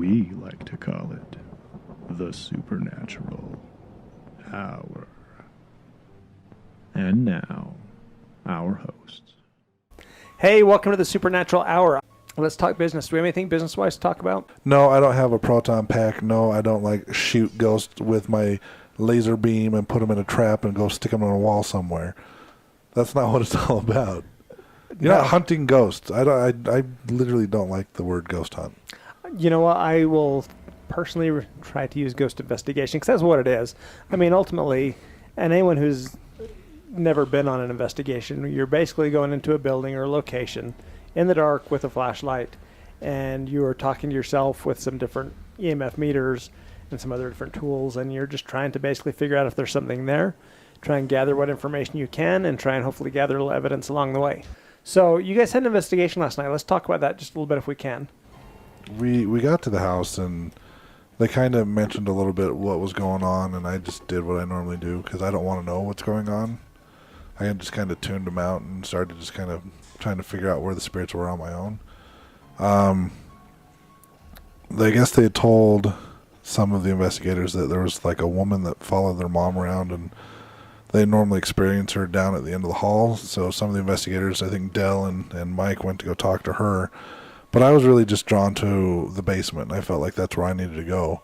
We like to call it the Supernatural Hour. And now, our hosts. Hey, welcome to the Supernatural Hour. Let's talk business. Do we have anything business-wise to talk about? No, I don't have a proton pack. No, I don't like shoot ghosts with my laser beam and put them in a trap and go stick them on a wall somewhere. That's not what it's all about. You're not hunting ghosts. I literally don't like the word ghost hunt. You know what? I will personally try to use ghost investigation because that's what it is. I mean, ultimately, and anyone who's never been on an investigation, you're basically going into a building or location in the dark with a flashlight, and you are talking to yourself with some different EMF meters and some other different tools, and you're just trying to basically figure out if there's something there, try and gather what information you can, and try and hopefully gather a little evidence along the way. So you guys had an investigation last night. Let's talk about that just a little bit if we can. We got to the house, and they kind of mentioned a little bit what was going on, and I just did what I normally do because I don't want to know what's going on. I just kind of tuned them out and started just kind of trying to figure out where the spirits were on my own. I guess they had told some of the investigators that there was like a woman that followed their mom around, and they normally experience her down at the end of the hall. So some of the investigators, I think Dell and Mike, went to go talk to her. But I was really just drawn to the basement, and I felt like that's where I needed to go.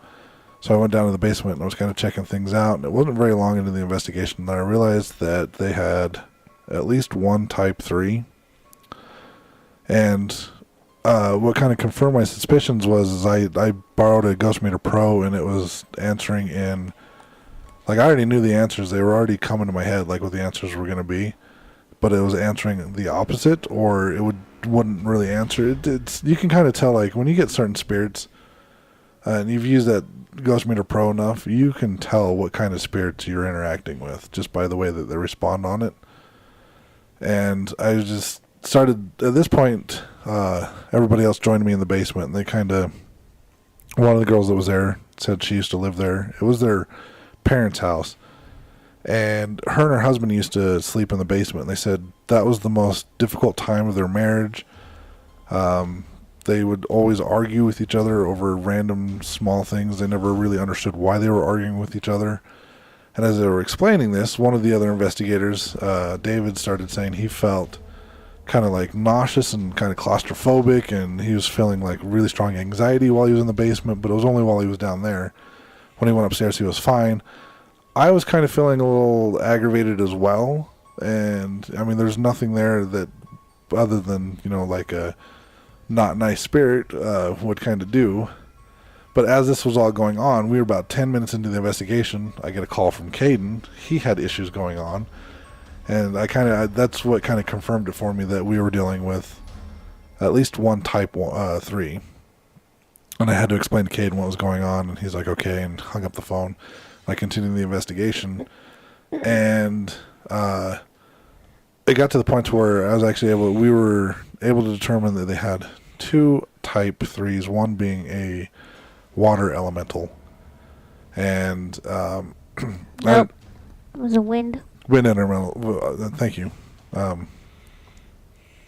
So I went down to the basement, and I was kind of checking things out. And it wasn't very long into the investigation that I realized that they had at least one Type 3. And what kind of confirmed my suspicions was I borrowed a Ghost Meter Pro, and it was answering in... Like, I already knew the answers. They were already coming to my head, like what the answers were going to be. But it was answering the opposite, or it wouldn't really answer. It's you can kind of tell, like, when you get certain spirits, and you've used that Ghost Meter Pro enough, you can tell what kind of spirits you're interacting with just by the way that they respond on it. And I just started, at this point, everybody else joined me in the basement, and they kind of, one of the girls that was there said she used to live there. It was their parents' house, and her husband used to sleep in the basement. They said that was the most difficult time of their marriage. They would always argue with each other over random small things. They never really understood why they were arguing with each other. And as they were explaining this, one of the other investigators, David, started saying he felt kind of like nauseous and kind of claustrophobic, and he was feeling like really strong anxiety while he was in the basement, but it was only while he was down there. When he went upstairs, he was fine. I was kind of feeling a little aggravated as well. And, I mean, there's nothing there that, other than, like a not nice spirit would kind of do. But as this was all going on, we were about 10 minutes into the investigation. I get a call from Caden. He had issues going on. And that's what kind of confirmed it for me that we were dealing with at least one Type 3. And I had to explain to Caden what was going on, and he's like, okay, and hung up the phone. I continued the investigation, and it got to the point where we were able to determine that they had two Type 3s, one being a water elemental, and nope, it was a wind elemental. Thank you.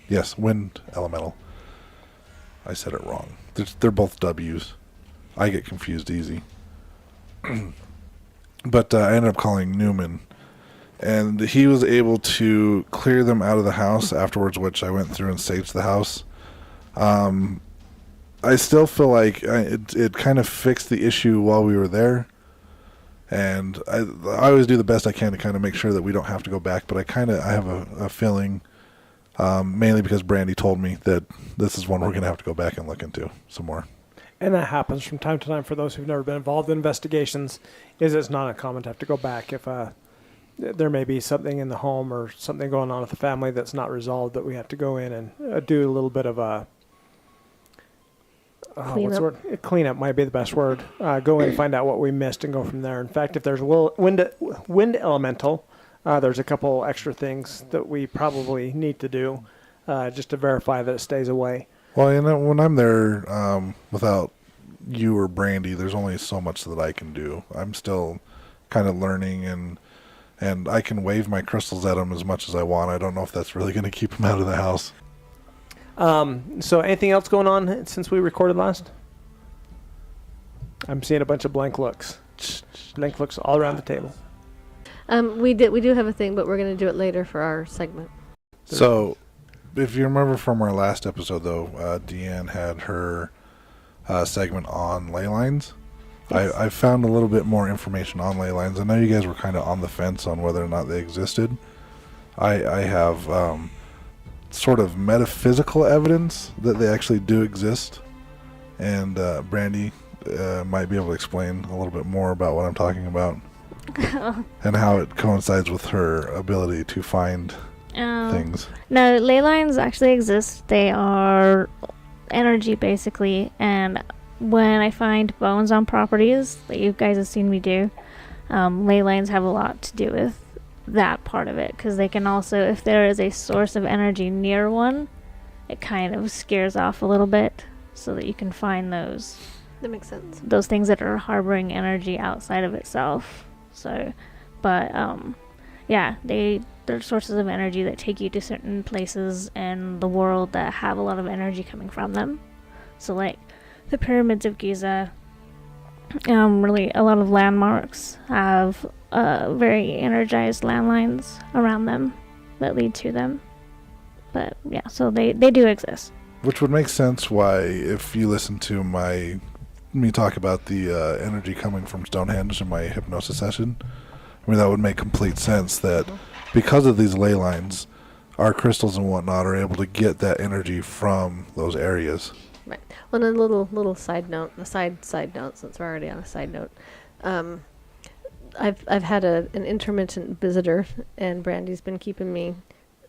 Yes, wind elemental. I said it wrong. They're both W's. I get confused easy. But I ended up calling Newman, and he was able to clear them out of the house afterwards, which I went through and staged the house. I still feel like it kind of fixed the issue while we were there, and I always do the best I can to kind of make sure that we don't have to go back, but I have a feeling... mainly because Brandy told me that this is one we're going to have to go back and look into some more. And that happens from time to time for those who've never been involved in investigations. It's not uncommon to have to go back if there may be something in the home or something going on with the family that's not resolved, that we have to go in and do a little bit of a cleanup might be the best word. Go in and find out what we missed and go from there. In fact, if there's a little wind elemental, there's a couple extra things that we probably need to do just to verify that it stays away. Well, when I'm there without you or Brandy, there's only so much that I can do. I'm still kind of learning, and I can wave my crystals at them as much as I want. I don't know if that's really going to keep them out of the house. So anything else going on since we recorded last? I'm seeing a bunch of blank looks. Blank looks all around the table. We do have a thing, but we're going to do it later for our segment. So, if you remember from our last episode, though, Deanne had her segment on ley lines. Yes. I found a little bit more information on ley lines. I know you guys were kind of on the fence on whether or not they existed. I have sort of metaphysical evidence that they actually do exist. And Brandy might be able to explain a little bit more about what I'm talking about. And how it coincides with her ability to find things. No, ley lines actually exist. They are energy, basically. And when I find bones on properties, that you guys have seen me do, ley lines have a lot to do with that part of it. Because they can also, if there is a source of energy near one, it kind of scares off a little bit so that you can find those. That makes sense. Those things that are harboring energy outside of itself. So, but, yeah, they're sources of energy that take you to certain places in the world that have a lot of energy coming from them. So, like, the pyramids of Giza, really, a lot of landmarks have very energized landlines around them that lead to them. But, yeah, so they do exist. Which would make sense why, if you listen to me talk about the energy coming from Stonehenge in my hypnosis session, I mean, that would make complete sense that because of these ley lines, our crystals and whatnot are able to get that energy from those areas. Right. Well, and a little side note, side note, since we're already on a side note. I've had an intermittent visitor, and Brandy's been keeping me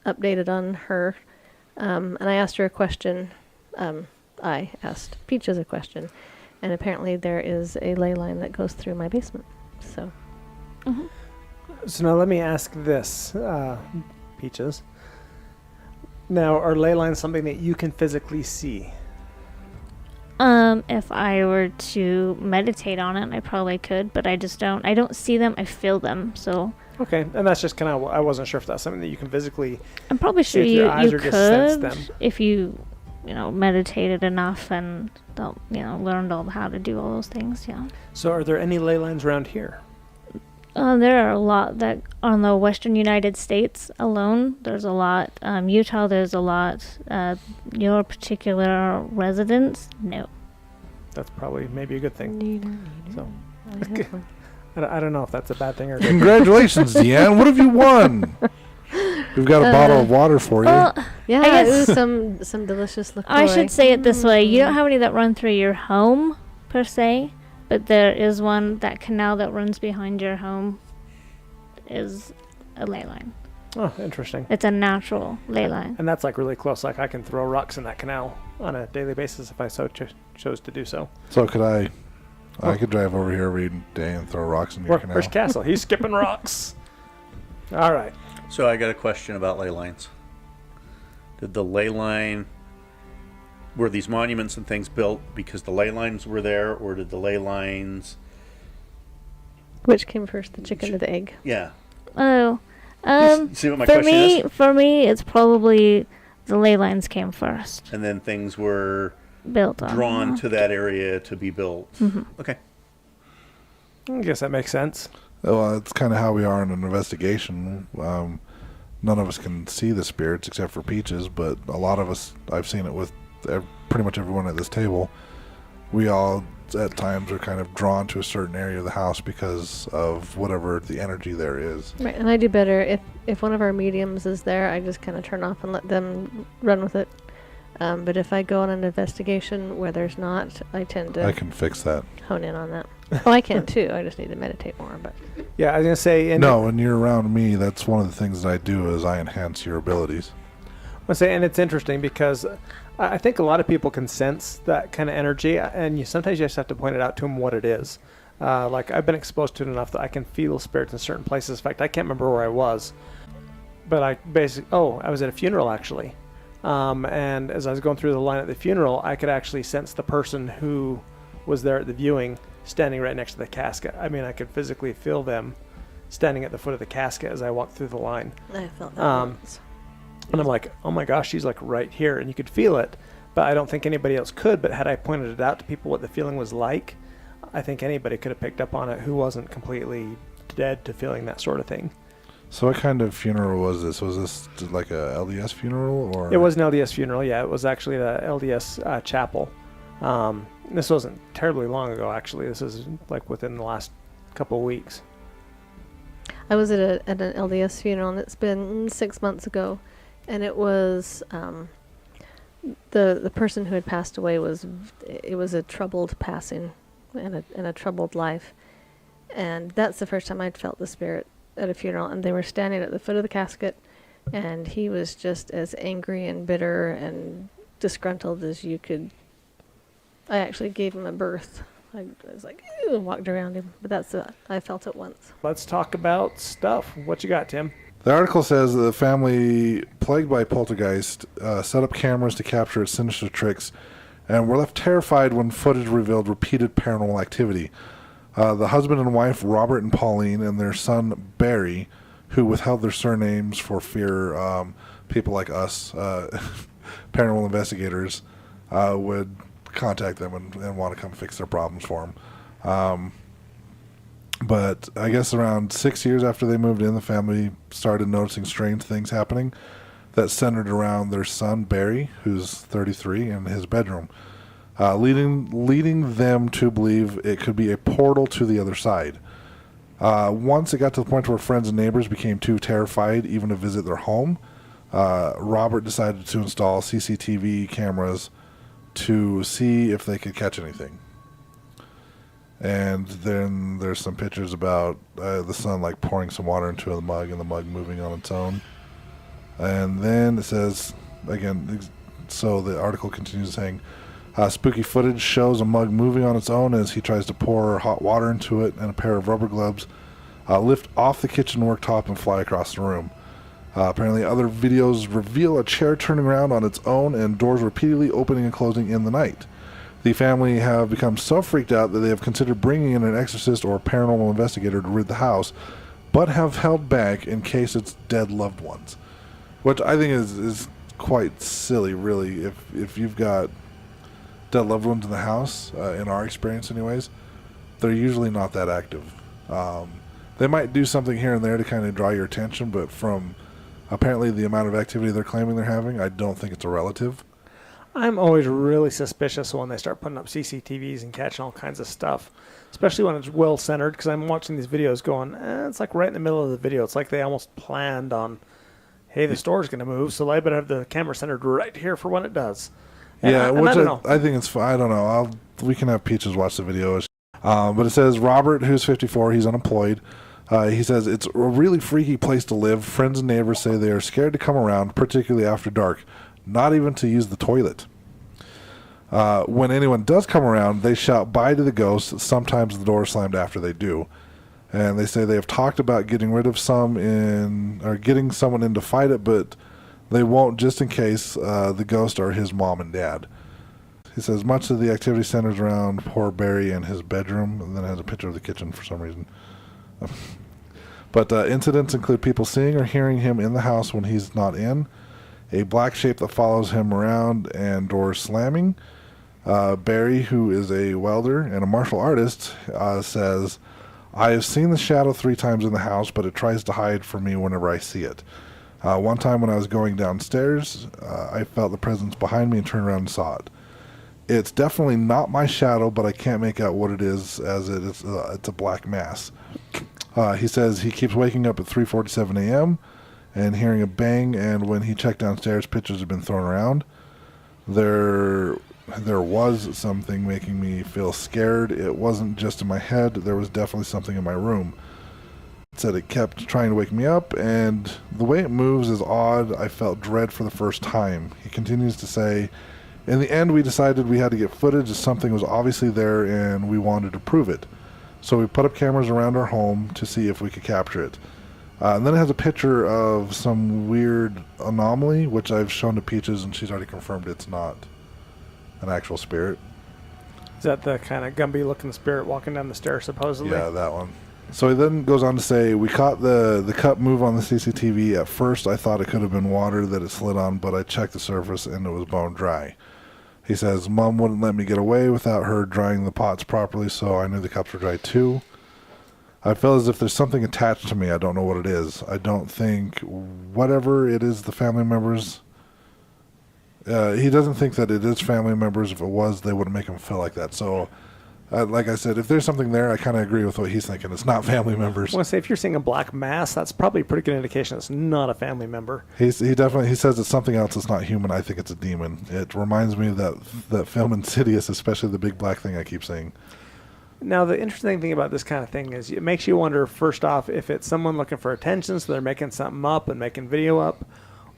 updated on her. And I asked her a question. I asked Peaches a question. And apparently there is a ley line that goes through my basement. So. Mm-hmm. So now let me ask this, Peaches. Now, are ley lines something that you can physically see? If I were to meditate on it, I probably could, but I just don't. I don't see them. I feel them. So. Okay, and that's just kind of. I wasn't sure if that's something that you can physically. I'm probably sure see with your eyes you or just sense could them. if you meditated enough and learned how to do all those things. Yeah. So, are there any ley lines around here? There are a lot that on the western United States alone. There's a lot. Utah, there's a lot. Your particular residence, no. That's probably maybe a good thing. So, I have one. I don't know if that's a bad thing or good. Congratulations, Deanne. What have you won? We've got a bottle of water for you. Well, Yeah, I it guess- was some delicious liqueur. I should say it this way. You don't have any that run through your home, per se, but there is one, that canal that runs behind your home is a ley line. Oh, interesting. It's a natural ley line. And that's like really close. Like I can throw rocks in that canal on a daily basis if I so chose to do so. So could I could drive over here every day and throw rocks in your canal. Where's Castle? He's skipping rocks. All right. So I got a question about ley lines. Did the ley line, were these monuments and things built because the ley lines were there, or did the ley lines, Which came first, the chicken or the egg? yeah. Oh, You see what my question is? for me, it's probably the ley lines came first, And then things were built on. drawn to that area to be built. Okay. I guess that makes sense. Well, it's kind of how we are in an investigation. None of us can see the spirits except for Peaches, but a lot of us, I've seen it with pretty much everyone at this table. We all, at times, are kind of drawn to a certain area of the house because of whatever the energy there is. Right, and I do better if one of our mediums is there. I just kind of turn off and let them run with it. But if I go on an investigation where there's not, I tend I to can fix that. hone in on that. Oh, I can too. I just need to meditate more. But Yeah, I was gonna say. No, when you're around me, that's one of the things that I do is I enhance your abilities. And it's interesting because I think a lot of people can sense that kind of energy, and sometimes you just have to point it out to them what it is. Like I've been exposed to it enough that I can feel spirits in certain places. In fact, I can't remember where I was, but I was at a funeral actually, and as I was going through the line at the funeral, I could actually sense the person who was there at the viewing standing right next to the casket. I mean, I could physically feel them standing at the foot of the casket as I walked through the line. I felt that once. And I'm like, oh my gosh, she's like right here. And you could feel it, but I don't think anybody else could. But had I pointed it out to people what the feeling was like, I think anybody could have picked up on it who wasn't completely dead to feeling that sort of thing. So what kind of funeral was this? Was this like a LDS funeral, or? It was an LDS funeral, yeah. It was actually the LDS chapel. This wasn't terribly long ago, actually. This is like within the last couple of weeks. I was at an LDS funeral, and it's been 6 months ago, and it was the person who had passed away was a troubled passing and a troubled life, and that's the first time I'd felt the spirit at a funeral. And they were standing at the foot of the casket, and he was just as angry and bitter and disgruntled as you could. I actually gave him a berth. I was like, ew, and walked around him. But I felt it once. Let's talk about stuff. What you got, Tim? The article says the family, plagued by poltergeist, set up cameras to capture its sinister tricks, and were left terrified when footage revealed repeated paranormal activity. The husband and wife, Robert and Pauline, and their son, Barry, who withheld their surnames for fear people like us, paranormal investigators, would contact them and want to come fix their problems for them. But I guess around 6 years after they moved in, the family started noticing strange things happening that centered around their son, Barry, who's 33, in his bedroom, leading them to believe it could be a portal to the other side. Once it got to the point where friends and neighbors became too terrified even to visit their home, Robert decided to install CCTV cameras to see if they could catch anything. And then there's some pictures about the son like pouring some water into a mug and the mug moving on its own. And then it says, again, so the article continues saying, spooky footage shows a mug moving on its own as he tries to pour hot water into it, and a pair of rubber gloves lift off the kitchen worktop and fly across the room. Apparently other videos reveal a chair turning around on its own and doors repeatedly opening and closing in the night. The family have become so freaked out that they have considered bringing in an exorcist or paranormal investigator to rid the house, but have held back in case it's dead loved ones. Which I think is quite silly, really. If you've got dead loved ones in the house, in our experience anyways, they're usually not that active. They might do something here and there to kind of draw your attention, but from apparently the amount of activity they're claiming they're having, I don't think it's a relative. I'm always really suspicious when they start putting up CCTVs and catching all kinds of stuff, especially when it's well-centered, because I'm watching these videos going, it's like right in the middle of the video. It's like they almost planned on, hey, the store's going to move, so I better have the camera centered right here for when it does. And yeah, I think it's fine. I don't know. We can have Peaches watch the video. But it says Robert, who's 54, he's unemployed. He says it's a really freaky place to live. Friends and neighbors say they are scared to come around, particularly after dark, not even to use the toilet. When anyone does come around, they shout bye to the ghosts. Sometimes the door is slammed after they do. And they say they have talked about getting rid of getting someone in to fight it, but they won't, just in case the ghost are his mom and dad. He says much of the activity centers around poor Barry and his bedroom, and then has a picture of the kitchen for some reason. But incidents include people seeing or hearing him in the house when he's not in, a black shape that follows him around, and doors slamming. Barry, who is a welder and a martial artist, says, I have seen the shadow 3 times in the house, but it tries to hide from me whenever I see it. One time when I was going downstairs, I felt the presence behind me and turned around and saw it. It's definitely not my shadow, but I can't make out what it is, as it's a black mass. He says he keeps waking up at 3:47 a.m. and hearing a bang, and when he checked downstairs, pictures have been thrown around. There was something making me feel scared. It wasn't just in my head. There was definitely something in my room. It said it kept trying to wake me up, and the way it moves is odd. I felt dread for the first time. He continues to say, in the end, we decided we had to get footage as something was obviously there, and we wanted to prove it. So we put up cameras around our home to see if we could capture it. And then it has a picture of some weird anomaly, which I've shown to Peaches, and she's already confirmed it's not an actual spirit. Is that the kind of Gumby-looking spirit walking down the stairs, supposedly? Yeah, that one. So he then goes on to say, we caught the cup move on the CCTV. At first, I thought it could have been water that it slid on, but I checked the surface, and it was bone dry. He says, Mom wouldn't let me get away without her drying the pots properly, so I knew the cups were dry too. I feel as if there's something attached to me. I don't know what it is. I don't think whatever it is the family members... he doesn't think that it is family members. If it was, they wouldn't make him feel like that. So, like I said, if there's something there, I kind of agree with what he's thinking. It's not family members. I want to say, if you're seeing a black mass, that's probably a pretty good indication it's not a family member. He says it's something else that's not human. I think it's a demon. It reminds me of that film Insidious, especially the big black thing I keep saying. Now, the interesting thing about this kind of thing is it makes you wonder, first off, if it's someone looking for attention, so they're making something up and making video up,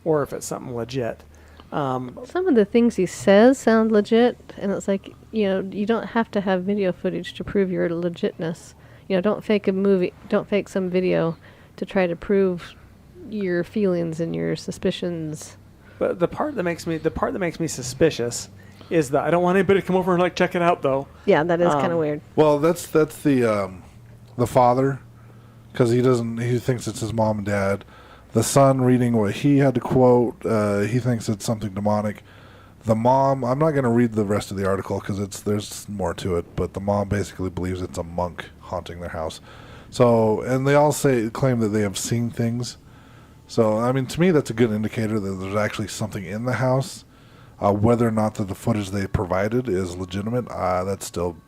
or if it's something legit. Some of the things he says sound legit, and it's like, you don't have to have video footage to prove your legitness. Don't fake a movie, don't fake some video to try to prove your feelings and your suspicions. But the part that makes me suspicious is that I don't want anybody to come over and check it out, though. Yeah, that is kind of weird. Well, that's the father, because he thinks it's his mom and dad. The son reading what he had to quote, he thinks it's something demonic. The mom, I'm not going to read the rest of the article because there's more to it, but the mom basically believes it's a monk haunting their house. So, and they all claim that they have seen things. So, I mean, to me, that's a good indicator that there's actually something in the house. Whether or not that the footage they provided is legitimate, that's still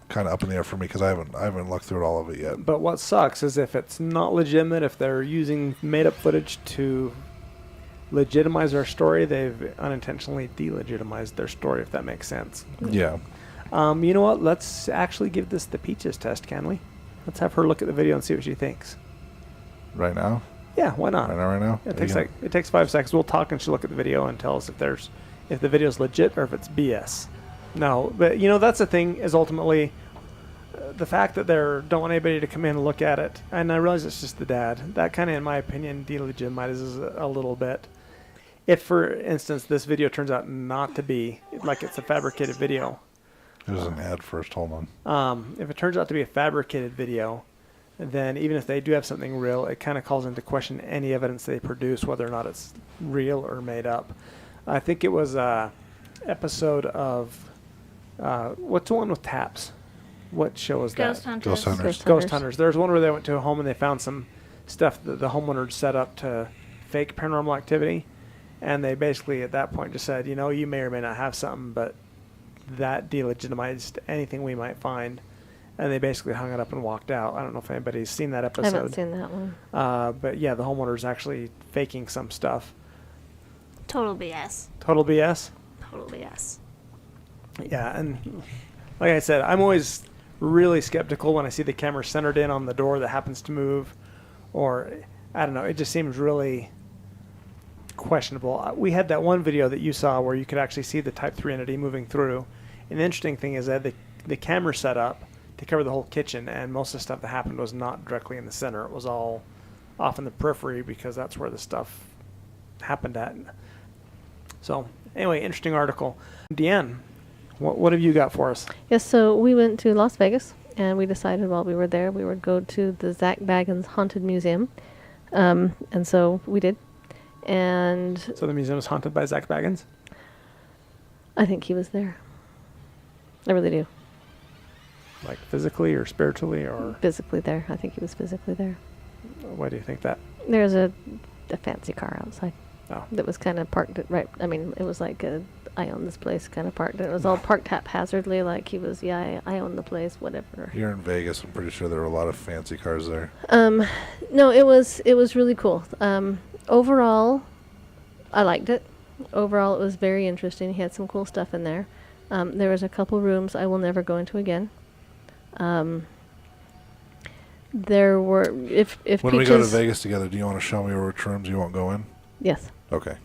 kind of up in the air for me because I haven't looked through all of it yet. But what sucks is if it's not legitimate, if they're using made-up footage to legitimize their story, they've unintentionally delegitimized their story, if that makes sense. Yeah. You know what? Let's actually give this the Peaches test, can we? Let's have her look at the video and see what she thinks. Right now? Yeah, why not? Right now? It takes 5 seconds. We'll talk and she'll look at the video and tell us if the video's legit or if it's BS. No, but that's the thing is ultimately the fact that they don't want anybody to come in and look at it. And I realize it's just the dad. That kind of, in my opinion, delegitimizes a little bit. If, for instance, this video turns out not to be like it's a fabricated video. There's an ad first. Hold on. If it turns out to be a fabricated video, then even if they do have something real, it kind of calls into question any evidence they produce, whether or not it's real or made up. I think it was a episode of what's the one with taps? What show is Ghost that? Hunters. Ghost Hunters. There's one where they went to a home and they found some stuff that the homeowner had set up to fake paranormal activity, and they basically at that point just said, you may or may not have something, but that delegitimized anything we might find, and they basically hung it up and walked out. I don't know if anybody's seen that episode. I haven't seen that one. But yeah, the homeowner's actually faking some stuff. Total BS. Total BS? Total BS. Yeah, and like I said, I'm always really skeptical when I see the camera centered in on the door that happens to move, or I don't know, it just seems really questionable. We had that one video that you saw where you could actually see the Type 3 entity moving through, and the interesting thing is that the camera set up to cover the whole kitchen, and most of the stuff that happened was not directly in the center. It was all off in the periphery because that's where the stuff happened at. So anyway, interesting article. Deanne, what have you got for us? Yes, so we went to Las Vegas, and we decided while we were there we would go to the Zak Bagans Haunted Museum. And so we did. And So the museum is haunted by Zak Bagans? I think he was there. I really do. Like physically or spiritually or? Physically there. I think he was physically there. Why do you think that? There's a fancy car outside. Oh. That was kind of parked right. I mean, it was like I own this place kind of parked. It was all parked haphazardly, like he was. Yeah, I own the place, whatever. Here in Vegas, I'm pretty sure there were a lot of fancy cars there. No, it was really cool. Overall, I liked it. Overall, it was very interesting. He had some cool stuff in there. There was a couple rooms I will never go into again. There were if when we go to Vegas together, do you want to show me which rooms you won't go in? Yes. Okay.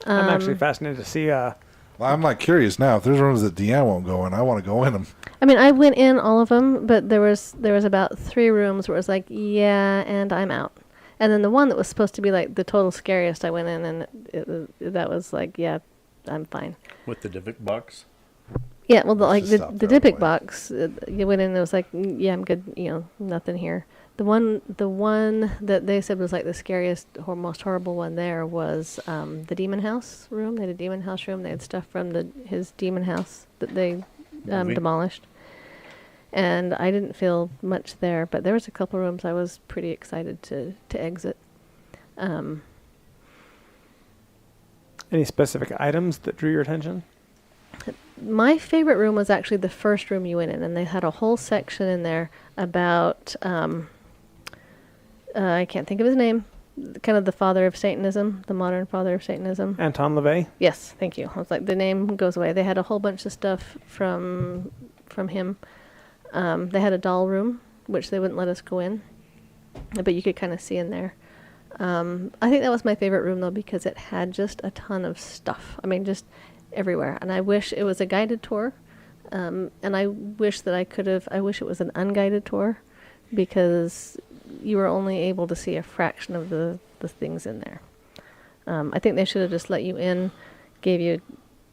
I'm actually fascinated to see. I'm like curious now. If there's rooms that Deanne won't go in, I want to go in them. I mean, I went in all of them, but there was about 3 rooms where it was like, yeah, and I'm out. And then the one that was supposed to be like the total scariest, I went in and that was like, yeah, I'm fine. With the Divic box? Yeah, well, like Just the stop the there on the Dippic way. box, you went in and it was like, yeah, I'm good. Nothing here. The one that they said was like the scariest or most horrible one there was the demon house room. They had a demon house room. They had stuff from his demon house that they Movie? demolished. And I didn't feel much there, but there was a couple rooms I was pretty excited to exit. Any specific items that drew your attention? My favorite room was actually the first room you went in, and they had a whole section in there about I can't think of his name, kind of the father of Satanism, the modern father of Satanism. Anton LaVey? Yes, thank you. I was like, the name goes away. They had a whole bunch of stuff from him. They had a doll room, which they wouldn't let us go in, but you could kind of see in there. I think that was my favorite room, though, because it had just a ton of stuff. I mean, just everywhere. And I wish it was a guided tour. And I wish that I wish it was an unguided tour, because you were only able to see a fraction of the things in there. I think they should have just let you in, gave you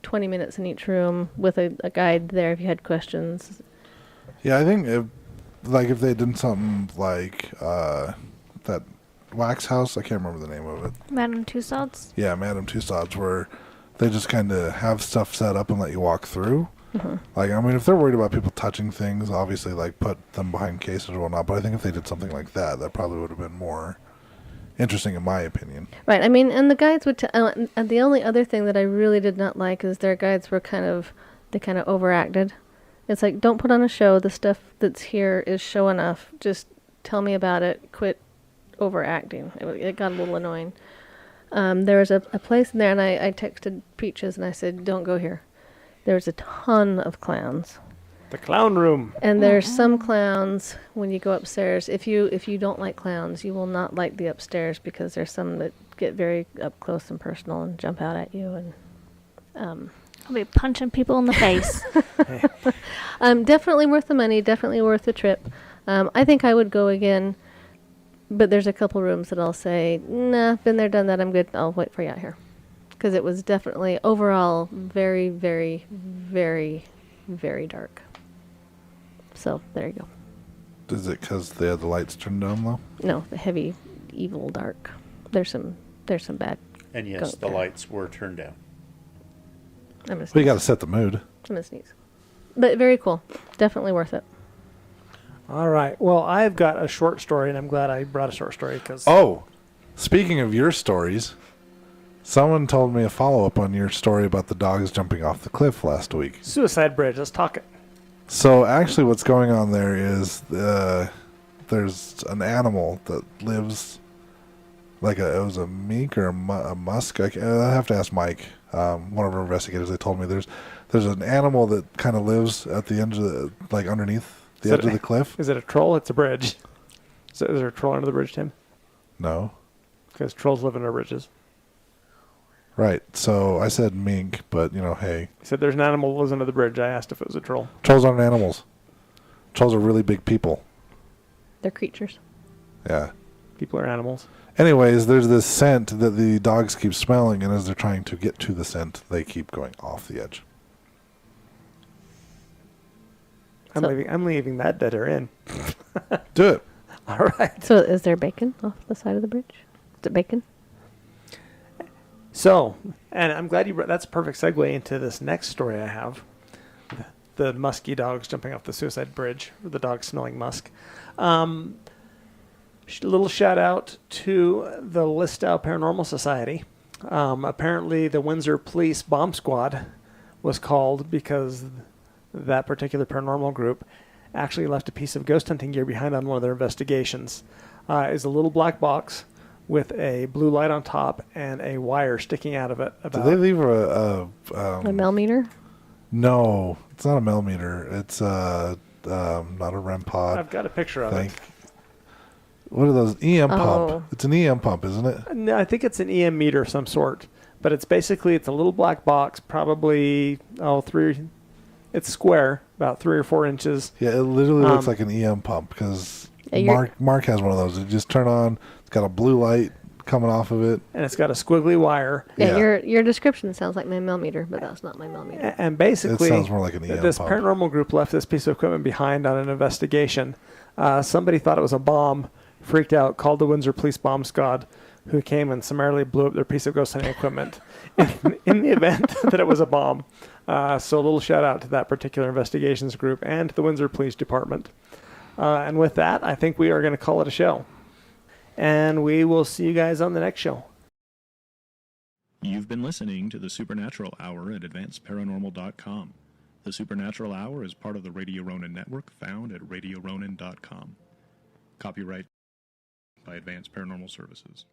20 minutes in each room with a guide there if you had questions. Yeah, I think if they did something like that wax house, I can't remember the name of it. Madame Tussauds? Yeah, Madame Tussauds, where they just kind of have stuff set up and let you walk through. Mm-hmm. Like, I mean, if they're worried about people touching things, obviously, like, put them behind cases or whatnot. But I think if they did something like that, that probably would have been more interesting, in my opinion. Right. I mean, and the guides would. And the only other thing that I really did not like is their guides were kind of overacted. It's like, don't put on a show. The stuff that's here is show enough. Just tell me about it. Quit overacting. It got a little annoying. There was a place in there, and I texted Peaches and I said, don't go here. There's a ton of clowns. The clown room. And there's some clowns when you go upstairs. If you don't like clowns, you will not like the upstairs, because there's some that get very up close and personal and jump out at you. And I'll be punching people in the face. definitely worth the money. Definitely worth the trip. I think I would go again. But there's a couple rooms that I'll say, nah, been there, done that. I'm good. I'll wait for you out here. Because it was definitely overall very, very, very, very dark. So there you go. Is it because they had the lights turned down low? No, the heavy, evil dark. There's some bad. And yes, gunk the there. lights were turned down. I'm gonna Well, you sneeze. got to set the mood. I'm gonna sneeze. But very cool. Definitely worth it. All right. Well, I've got a short story, and I'm glad I brought a short story because Oh, speaking of your stories, someone told me a follow-up on your story about the dogs jumping off the cliff last week. Suicide Bridge. Let's talk it. So actually what's going on there is there's an animal that lives like it was a mink or a musk. I have to ask Mike, one of our investigators. They told me there's an animal that kind of lives at the end of the, like underneath the edge of the cliff. Is it a troll? It's a bridge. So is there a troll under the bridge, Tim? No. Because trolls live under bridges. Right. So I said mink, but hey, He said there's an animal that lives under the bridge. I asked if it was a troll. trolls aren't animals. Trolls are really big people. They're creatures. Yeah. People are animals. Anyways, there's this scent that the dogs keep smelling, and as they're trying to get to the scent, they keep going off the edge. So- I'm leaving that deader in. Do it. All right. So is there bacon off the side of the bridge? Is it bacon? So, and I'm glad you brought. That's a perfect segue into this next story I have. The musky dogs jumping off the suicide bridge, or the dogs smelling musk. Little shout out to the Listau Paranormal Society. Apparently, the Windsor Police Bomb Squad was called because that particular paranormal group actually left a piece of ghost hunting gear behind on one of their investigations. It's a little black box with a blue light on top and a wire sticking out of it. Did they leave a A millimeter? No, it's not a millimeter. It's not a REM pod. I've got a picture of Think. it. What are those? EM Oh. pump. It's an EM pump, isn't it? No, I think it's an EM meter of some sort, but it's a little black box, probably it's square, about 3 or 4 inches. Yeah, it literally looks Um, like an EM pump because Yeah, you're- Mark has one of those. You just turn on. It's got a blue light coming off of it. and it's got a squiggly wire. Yeah, Yeah. your description sounds like my millimeter, but that's not my millimeter. And basically, It sounds more like an EM this pump. paranormal group left this piece of equipment behind on an investigation. Somebody thought it was a bomb, freaked out, called the Windsor Police Bomb Squad, who came and summarily blew up their piece of ghost hunting equipment in the event that it was a bomb. So a little shout out to that particular investigations group and to the Windsor Police Department. And with that, I think we are going to call it a show. And we will see you guys on the next show. You've been listening to the Supernatural Hour at AdvancedParanormal.com. The Supernatural Hour is part of the Radio Ronin network found at RadioRonin.com. Copyright by Advanced Paranormal Services.